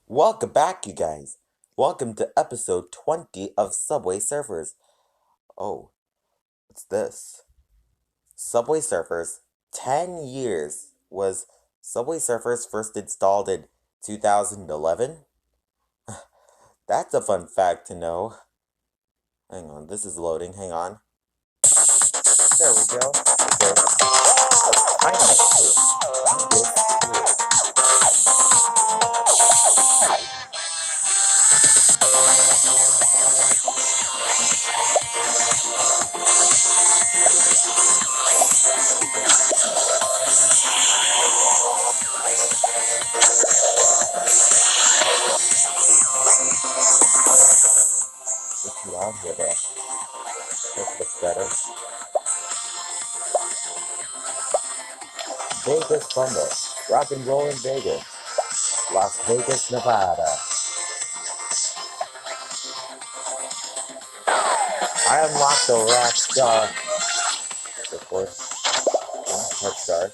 Welcome back, you guys. Welcome to episode 20 of Subway Surfers. Oh, what's this? Subway Surfers 10 years. Was Subway Surfers first installed in 2011? That's a fun fact to know. Hang on, this is loading. Hang on. There we go. Okay. I It's too loud here, there. This looks better. Vegas Thunder. Rock and roll in Vegas. Las Vegas, Nevada. I unlocked the rock star. Of course, one touch star,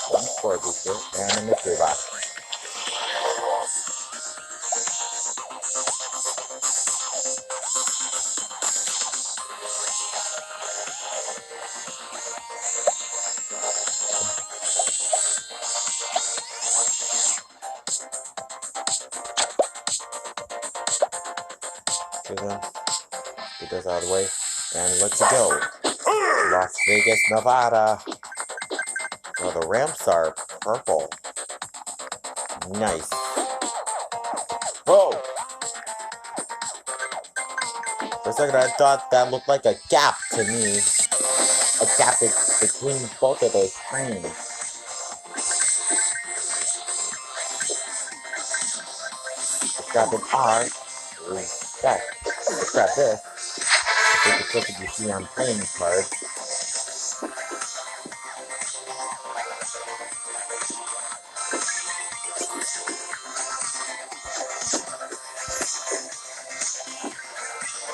one score booster, and a mystery box. Get this out of the way, and let's go. Las Vegas, Nevada. Oh, the ramps are purple. Nice. Whoa! For a second, I thought that looked like a gap to me. A gap between both of those screens. Let's grab an R. Respect. Let's grab this. I think it's something you see on playing cards.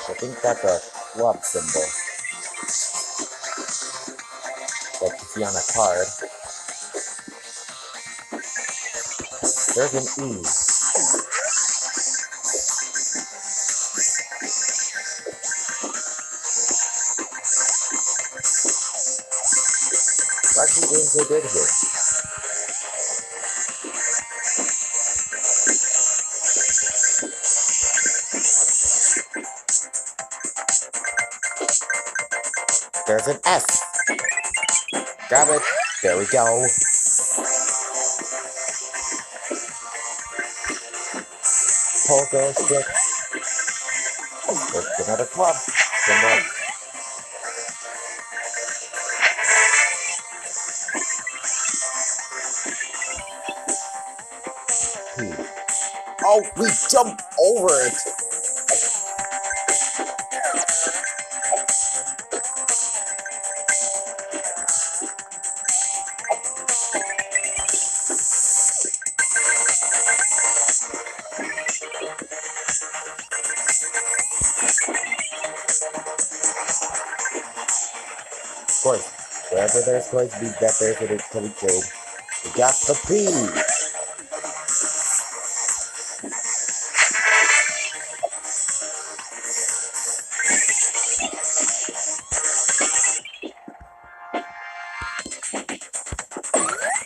I think that's a club symbol that you see on a card. There's an E. Why are you doing so good here? There's an S. Grab it. There we go. Pogo stick. There's another club symbol. P. Oh, we jumped over it. Of course, wherever there's going to be that there's an utility trade. We got the P.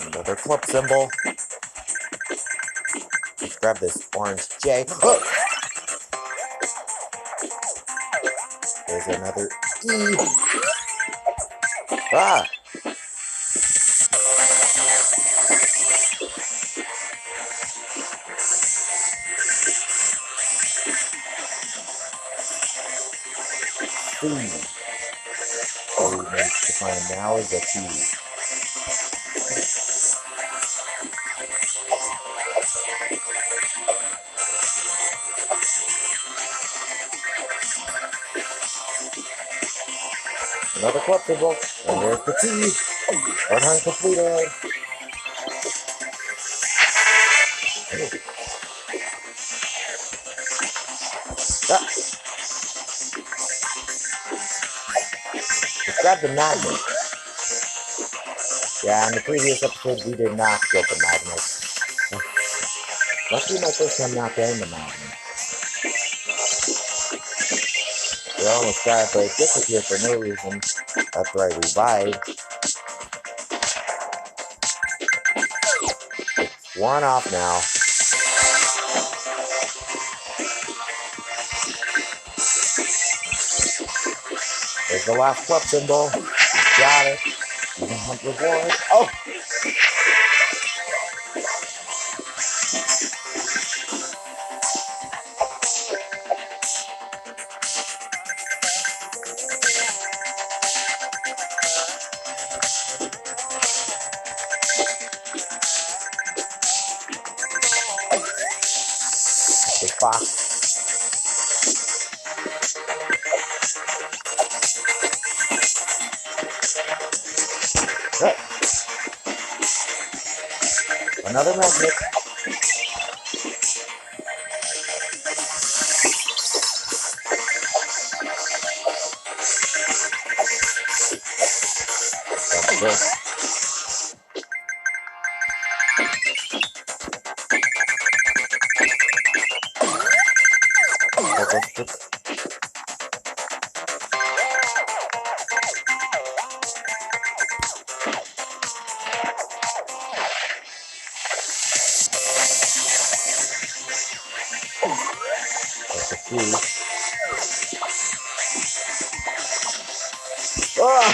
Another club symbol. Let's grab this orange J. Oh! There's another E. Ah! C. All we need to find now is a T. Another club symbol, and there's the T. One hunt completed. Ah. Let's grab the magnet. Yeah, in the previous episode we did not get the magnet. Must be my first time not getting the mountain. We almost got it, but it disappeared for no reason. After I revived. It's worn off now. There's the last club symbol. Got it. You can hunt rewards. Oh! The fox. Another magnet. That's this. There's a fuse. Ah!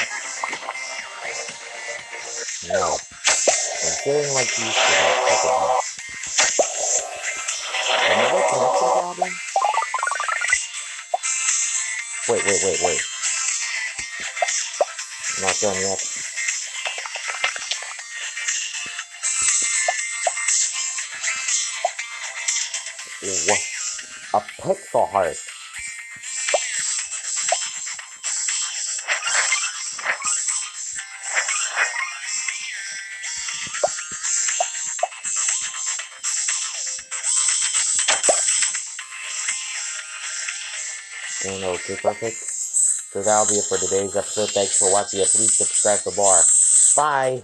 No. I'm feeling like these for that second one. Another connection problem? Wait. I'm not done yet. What? A pixel heart. And okay, perfect. So that'll be it for today's episode. Thanks for watching. Please subscribe for more. Bye!